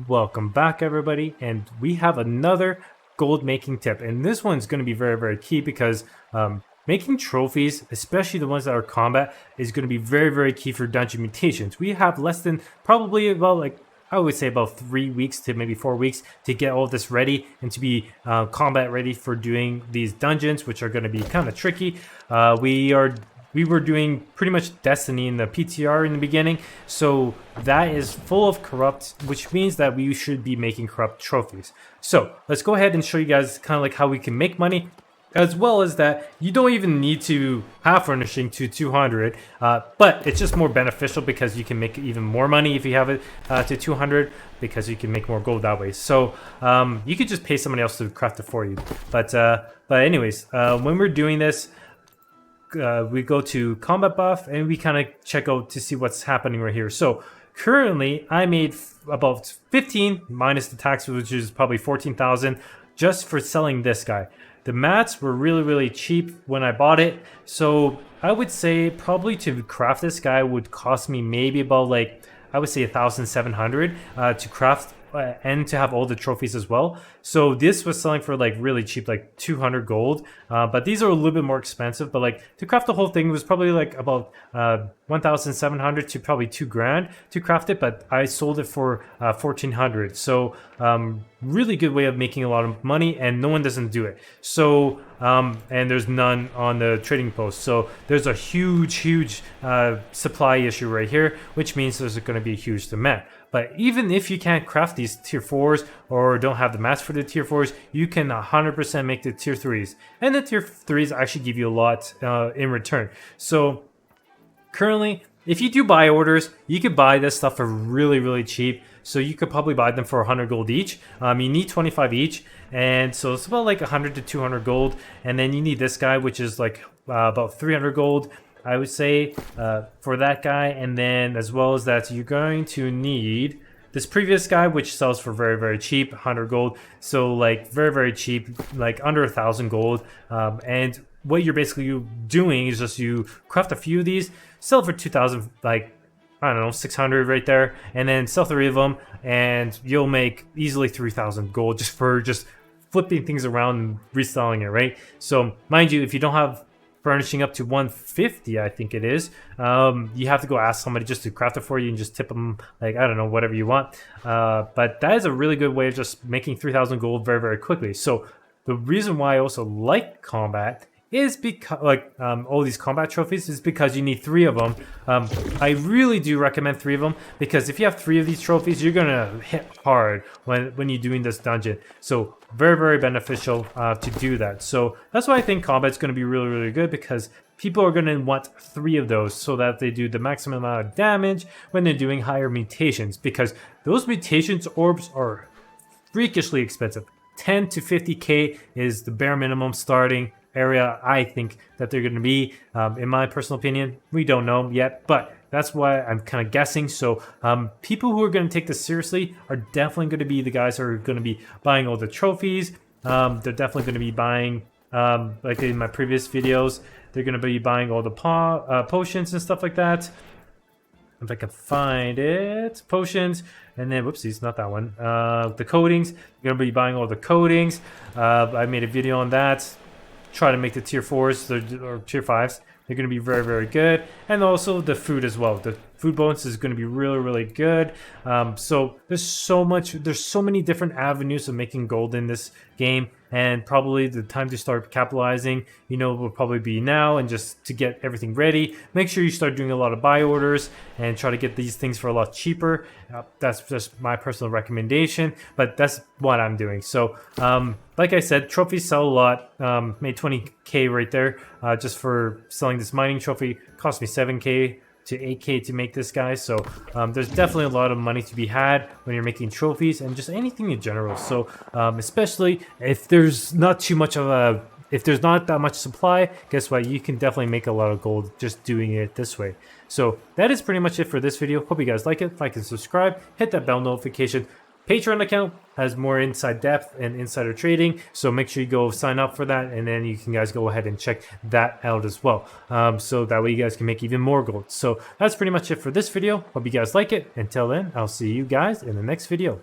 Welcome back, everybody, and we have another gold making tip, and this one's going to be very key because making trophies, especially the ones that are combat, is going to be very key for dungeon mutations. We have less than probably about, like, I would say about 3 weeks to maybe 4 weeks to get all this ready and to be combat ready for doing these dungeons, which are going to be kind of tricky. We were doing pretty much Destiny in the PTR in the beginning, so that is full of corrupt, which means that we should be making corrupt trophies. So let's go ahead and show you guys kind of like how we can make money, as well as that you don't even need to have furnishing to 200, but it's just more beneficial because you can make even more money if you have it to 200, because you can make more gold that way. So you could just pay somebody else to craft it for you. But anyways, when we're doing this, we go to combat buff and we kind of check out to see what's happening right here. So currently I made about 15 minus the tax, which is probably 14,000 just for selling this guy. The mats were really cheap when I bought it, so I would say probably to craft this guy would cost me maybe about, like, I would say 1,700 to craft and to have all the trophies as well. So this was selling for like really cheap, like 200 gold, but these are a little bit more expensive. But like to craft the whole thing was probably like about 1,700 to probably 2 grand to craft it, but I sold it for 1,400. So really good way of making a lot of money, and no one doesn't do it. So and there's none on the trading post, so there's a huge supply issue right here, which means there's going to be a huge demand. But even if you can't craft these tier 4s or don't have the mats for the tier 4s, you can 100% make the tier 3s. And the tier 3s actually give you a lot in return. So currently, if you do buy orders, you could buy this stuff for really cheap. So you could probably buy them for 100 gold each. You need 25 each, and so it's about like 100 to 200 gold. And then you need this guy, which is like about 300 gold, I would say, for that guy. And then as well as that, you're going to need this previous guy, which sells for very cheap, 100 gold. So like very cheap, like under 1,000 gold. And what you're basically doing is just you craft a few of these, sell for 2,000, like, I don't know, 600 right there, and then sell 3 of them, and you'll make easily 3,000 gold just for just flipping things around and reselling it, right? So mind you, if you don't have furnishing up to 150, I think it is, you have to go ask somebody just to craft it for you and just tip them, like, I don't know, whatever you want. But that is a really good way of just making 3,000 gold very quickly. So the reason why I also like combat is because, like, all these combat trophies, is because you need 3 of them. I really do recommend 3 of them, because if you have 3 of these trophies, you're gonna hit hard when you're doing this dungeon. So very beneficial to do that. So that's why I think combat's gonna be really good, because people are gonna want 3 of those so that they do the maximum amount of damage when they're doing higher mutations, because those mutations orbs are freakishly expensive. 10 to 50k is the bare minimum starting area I think that they're going to be. In my personal opinion, we don't know yet, but that's why I'm kind of guessing. So people who are going to take this seriously are definitely going to be the guys who are going to be buying all the trophies. They're definitely going to be buying, like in my previous videos, they're going to be buying all the potions and stuff like that. If I can find it, potions, and then whoopsies, not that one. The coatings, you're gonna be buying all the coatings. I made a video on that. Try to make the tier 4s or tier 5s. They're going to be very good. And also the food as well. The food bonus is going to be really good. So there's so many different avenues of making gold in this game, and probably the time to start capitalizing, you know, will probably be now, and just to get everything ready. Make sure you start doing a lot of buy orders and try to get these things for a lot cheaper. That's just my personal recommendation, but that's what I'm doing. So like I said, trophies sell a lot. Made 20k right there just for selling this mining trophy. Cost me 7k to 8k to make this guy. So there's definitely a lot of money to be had when you're making trophies and just anything in general. So especially if there's not too much of a, if there's not that much supply, guess what, you can definitely make a lot of gold just doing it this way. So that is pretty much it for this video. Hope you guys like it. Like and subscribe, hit that bell notification. Patreon account has more inside depth and insider trading, so make sure you go sign up for that, and then you can guys go ahead and check that out as well, so that way you guys can make even more gold. So that's pretty much it for this video. Hope you guys like it. Until then, I'll see you guys in the next video.